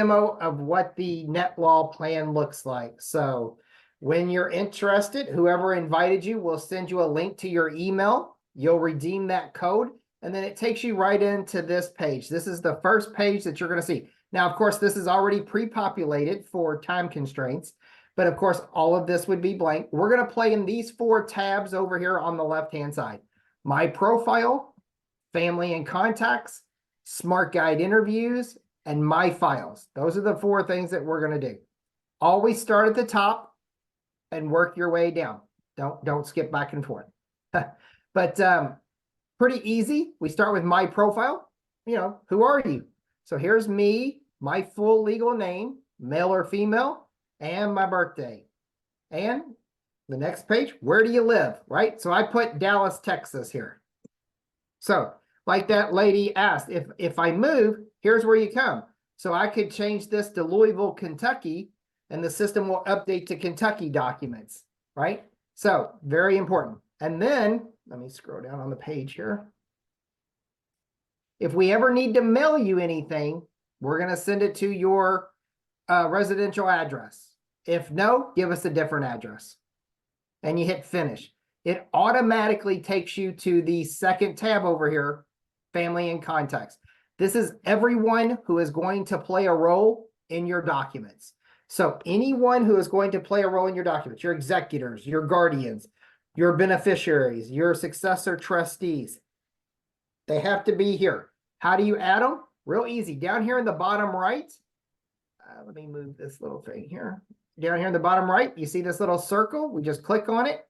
demo of what the Netlaw plan looks like. So when you're interested, whoever invited you will send you a link to your email. You'll redeem that code, and then it takes you right into this page. This is the first page that you're going to see. Now, of course, this is already pre-populated for time constraints, but of course, all of this would be blank. We're going to play in these 4 tabs over here on the left-hand side. My profile, family and contacts, smart guide interviews, and my files. Those are the 4 things that we're going to do. Always start at the top and work your way down. Don't skip back and forth. But pretty easy. We start with my profile. You know, who are you? So here's me, my full legal name, male or female, and my birthday. And the next page, where do you live, right? So I put Dallas, Texas here. So like that lady asked, if I move, here's where you come. So I could change this to Louisville, Kentucky, and the system will update to Kentucky documents, right? So very important. And then, let me scroll down on the page here. If we ever need to mail you anything, we're going to send it to your residential address. If no, give us a different address. And you hit finish. It automatically takes you to the second tab over here, family and contacts. This is everyone who is going to play a role in your documents. So anyone who is going to play a role in your documents, your executors, your guardians, your beneficiaries, your successor trustees, they have to be here. How do you add them? Real easy. Down here in the bottom right, let me move this little thing here. Down here in the bottom right, you see this little circle? We just click on it,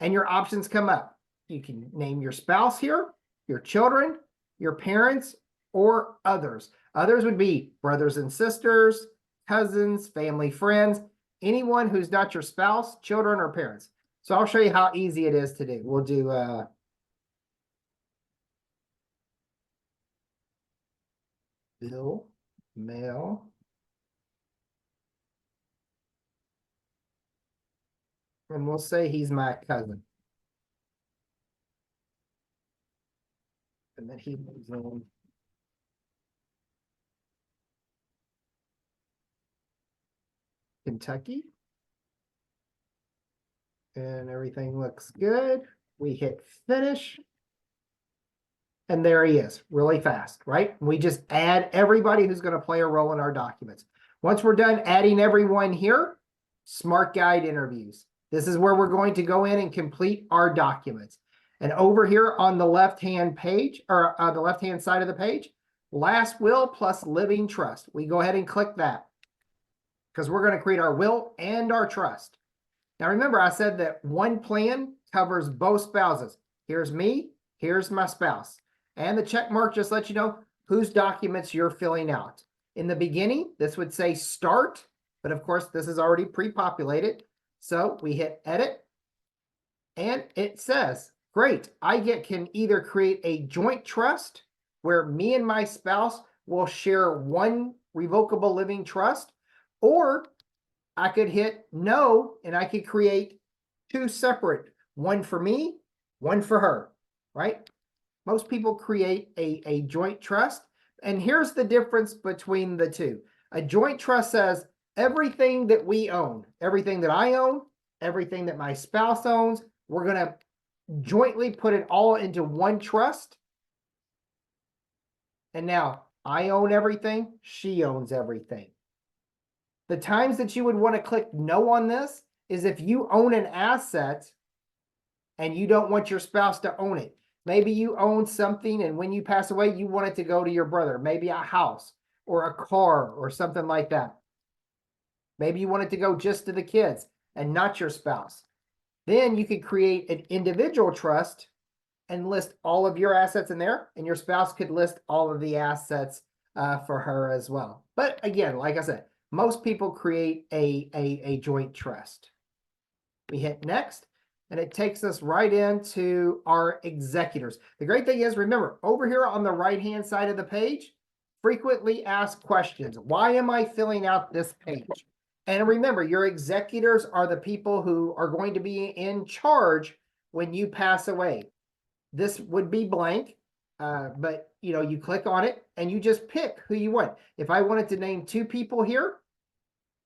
and your options come up. You can name your spouse here, your children, your parents, or others. Others would be brothers and sisters, cousins, family, friends, anyone who's not your spouse, children, or parents. So I'll show you how easy it is to do. We'll do Bill, male, and we'll say he's my cousin. And then he lives in Kentucky. And everything looks good. We hit finish. And there he is, really fast, right? We just add everybody who's going to play a role in our documents. Once we're done adding everyone here, smart guide interviews. This is where we're going to go in and complete our documents. And over here on the left-hand page, or the left-hand side of the page, last will plus living trust. We go ahead and click that because we're going to create our will and our trust. Now, remember, I said that one plan covers both spouses. Here's me, here's my spouse. And the check mark just lets you know whose documents you're filling out. In the beginning, this would say start, but of course, this is already pre-populated. So we hit edit, and it says, great, I can either create a joint trust where me and my spouse will share one revocable living trust, or I could hit no, and I could create 2 separate, one for me, one for her, right? Most people create a joint trust. And here's the difference between the two. A joint trust says everything that we own, everything that I own, everything that my spouse owns, we're going to jointly put it all into one trust. And now I own everything, she owns everything. The times that you would want to click no on this is if you own an asset and you don't want your spouse to own it. Maybe you own something and when you pass away, you want it to go to your brother, maybe a house or a car or something like that. Maybe you want it to go just to the kids and not your spouse. Then you could create an individual trust and list all of your assets in there, and your spouse could list all of the assets for her as well. But again, like I said, most people create a joint trust. We hit next. And it takes us right into our executors. The great thing is, remember, over here on the right-hand side of the page, frequently asked questions. Why am I filling out this page? And remember, your executors are the people who are going to be in charge when you pass away. This would be blank. But you click on it and you just pick who you want. If I wanted to name 2 people here,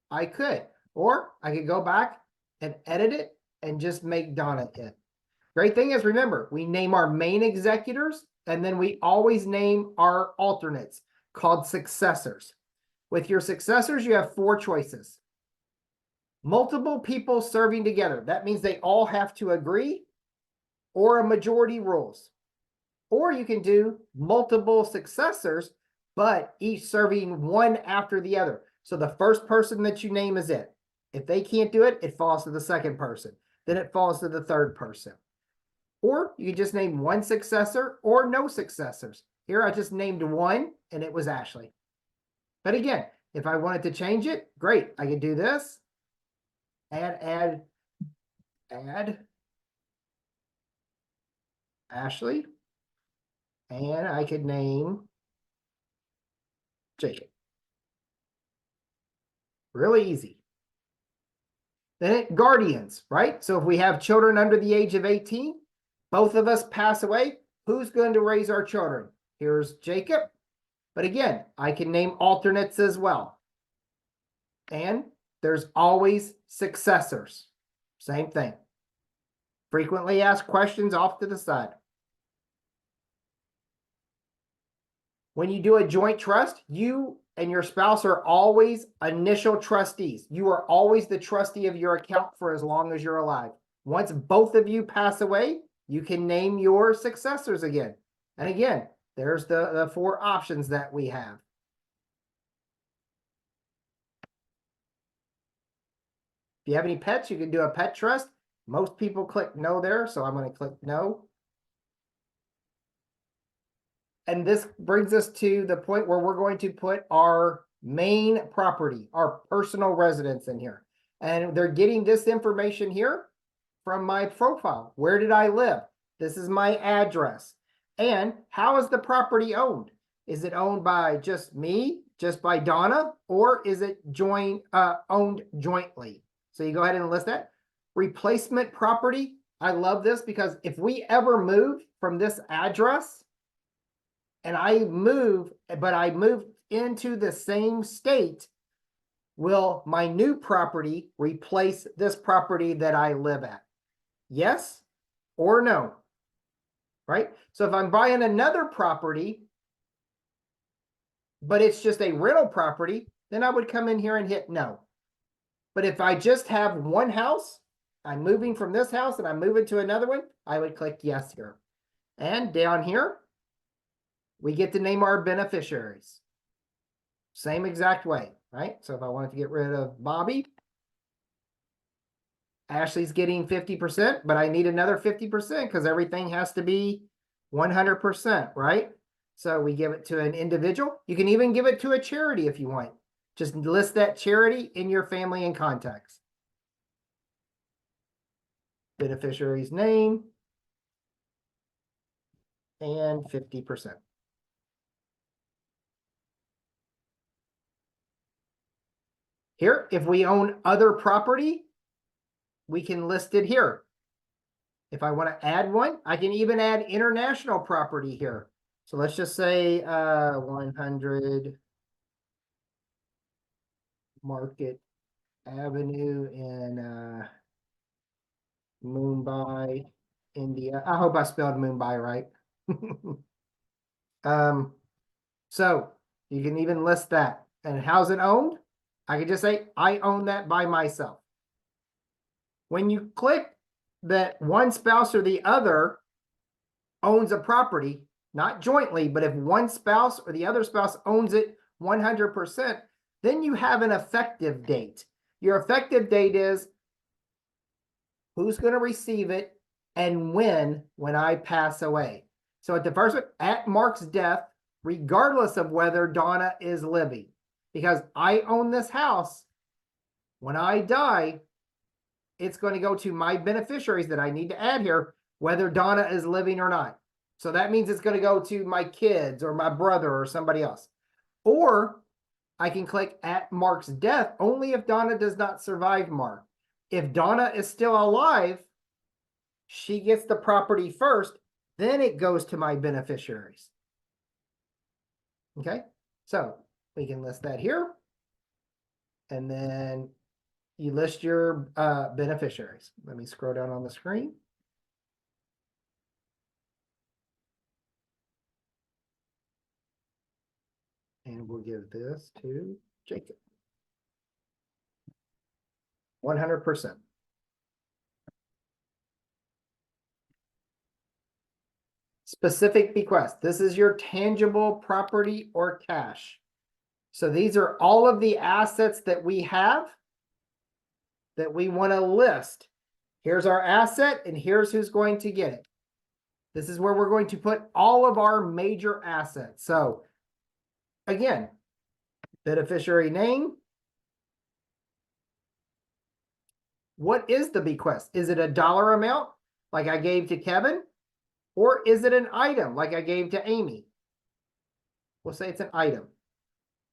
I could, or I could go back and edit it and just make Donna it. Great thing is, remember, we name our main executors and then we always name our alternates called successors. With your successors, you have 4 choices. Multiple people serving together. That means they all have to agree, or a majority rules. Or you can do multiple successors, but each serving one after the other. So the first person that you name is it. If they can't do it, it falls to the second person. Then it falls to the third person. Or you can just name one successor or no successors. Here I just named one and it was Ashley. But again, if I wanted to change it, great. I could do this. Add Ashley. And I could name Jacob. Really easy. Then guardians, right? So if we have children under the age of 18, both of us pass away, who's going to raise our children? Here's Jacob. But again, I can name alternates as well. And there's always successors. Same thing. Frequently asked questions off to the side. When you do a joint trust, you and your spouse are always initial trustees. You are always the trustee of your account for as long as you're alive. Once both of you pass away, you can name your successors again. And again, there's the 4 options that we have. If you have any pets, you can do a pet trust. Most people click no there, so I'm going to click no. And this brings us to the point where we're going to put our main property, our personal residence in here. And they're getting this information here from my profile. Where did I live? This is my address. And how is the property owned? Is it owned by just me, just by Donna, or is it owned jointly? So you go ahead and list that. Replacement property. I love this because if we ever move from this address and I move, but I moved into the same state, will my new property replace this property that I live at? Yes or no? Right? So if I'm buying another property, but it's just a rental property, then I would come in here and hit no. But if I just have one house, I'm moving from this house and I'm moving to another one, I would click yes here. And down here, we get to name our beneficiaries. Same exact way, right? So if I wanted to get rid of Bobby, Ashley's getting 50%, but I need another 50% because everything has to be 100%, right? So we give it to an individual. You can even give it to a charity if you want. Just list that charity in your family and contacts. Beneficiary's name and 50%. Here, if we own other property, we can list it here. If I want to add one, I can even add international property here. So let's just say 100 Market Avenue in Mumbai, India. I hope I spelled Mumbai right. So you can even list that. And how's it owned? I can just say, I own that by myself. When you click that one spouse or the other owns a property, not jointly, but if one spouse or the other spouse owns it 100%, then you have an effective date. Your effective date is who's going to receive it and when I pass away. So at the first one, at Mark's death, regardless of whether Donna is living, because I own this house, when I die, it's going to go to my beneficiaries that I need to add here, whether Donna is living or not. So that means it's going to go to my kids or my brother or somebody else. Or I can click at Mark's death only if Donna does not survive Mark. If Donna is still alive, she gets the property first, Then it goes to my beneficiaries. Okay, so we can list that here. And then you list your beneficiaries. Let me scroll down on the screen. And we'll give this to Jacob. 100%. Specific bequest. This is your tangible property or cash. So these are all of the assets that we have that we want to list. Here's our asset and here's who's going to get it. This is where we're going to put all of our major assets. So again, beneficiary name. What is the bequest? Is it a dollar amount like I gave to Kevin? Or is it an item like I gave to Amy? We'll say it's an item.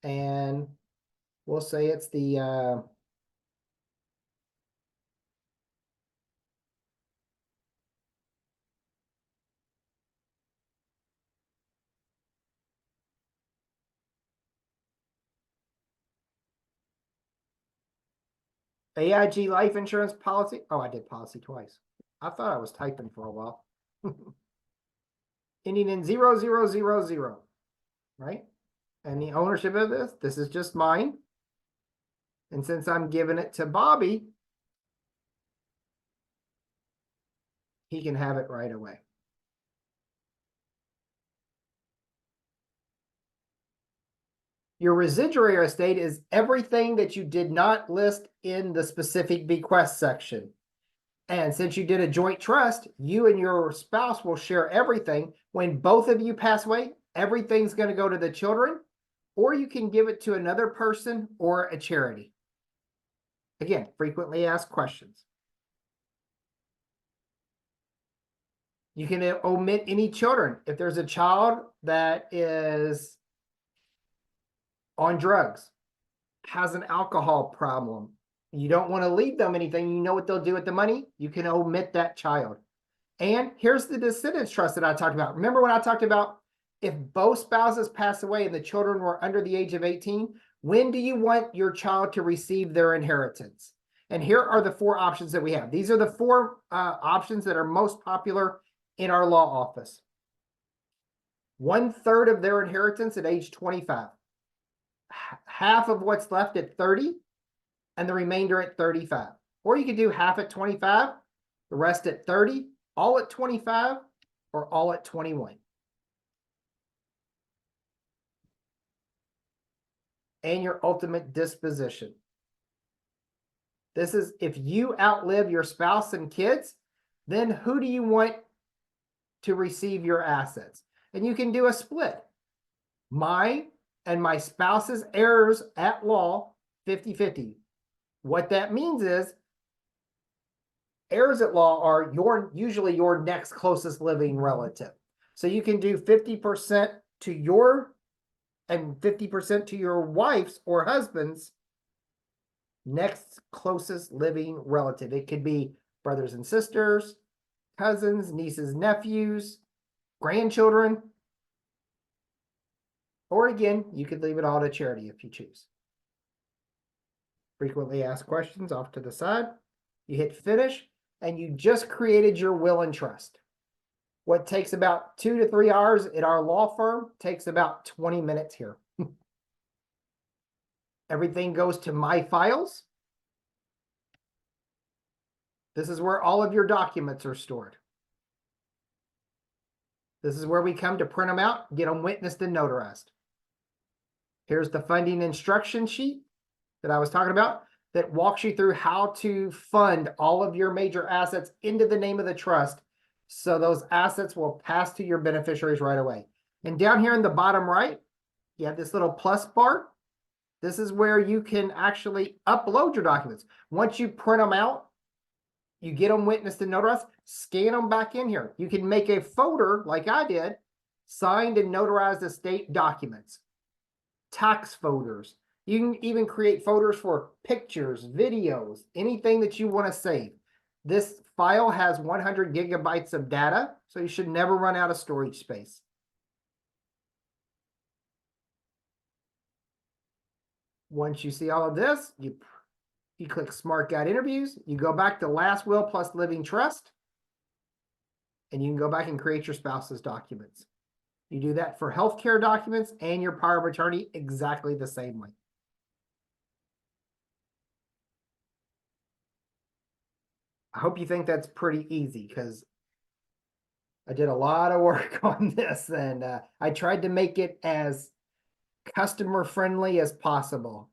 And we'll say it's the AIG life insurance policy. Oh, I did policy twice. I thought I was typing for a while. Ending in 0000, right? And the ownership of this is just mine. And since I'm giving it to Bobby, he can have it right away. Your residuary estate is everything that you did not list in the specific bequest section. And since you did a joint trust, you and your spouse will share everything. When both of you pass away, everything's going to go to the children, or you can give it to another person or a charity. Again, frequently asked questions. You can omit any children. If there's a child that is on drugs, has an alcohol problem, you don't want to leave them anything, you know what they'll do with the money, you can omit that child. And here's the descendants trust that I talked about. Remember when I talked about if both spouses pass away and the children were under the age of 18, when do you want your child to receive their inheritance? And here are the 4 options that we have. These are the 4 options that are most popular in our law office. 1/3 of their inheritance at age 25. Half of what's left at 30, and the remainder at 35. Or you could do half at 25, the rest at 30, all at 25, or all at 21. And your ultimate disposition. This is if you outlive your spouse and kids, then who do you want to receive your assets? And you can do a split. My and my spouse's heirs at law, 50-50. What that means is heirs at law are usually your next closest living relative. So you can do 50% to your and 50% to your wife's or husband's next closest living relative. It could be brothers and sisters, cousins, nieces, nephews, grandchildren. Or again, you could leave it all to charity if you choose. Frequently asked questions off to the side. You hit finish and you just created your will and trust. What takes about 2 to 3 hours at our law firm takes about 20 minutes here. Everything goes to my files. This is where all of your documents are stored. This is where we come to print them out, get them witnessed and notarized. Here's the funding instruction sheet that I was talking about that walks you through how to fund all of your major assets into the name of the trust. So those assets will pass to your beneficiaries right away. And down here in the bottom right, you have this little plus bar. This is where you can actually upload your documents. Once you print them out, you get them witnessed and notarized, scan them back in here. You can make a folder like I did, signed and notarized estate documents, tax folders. You can even create folders for pictures, videos, anything that you want to save. This file has 100 gigabytes of data, so you should never run out of storage space. Once you see all of this, you click Smart Guide Interviews, you go back to Last Will plus Living Trust, and you can go back and create your spouse's documents. You do that for healthcare documents and your power of attorney exactly the same way. I hope you think that's pretty easy because I did a lot of work on this, and I tried to make it as customer friendly as possible.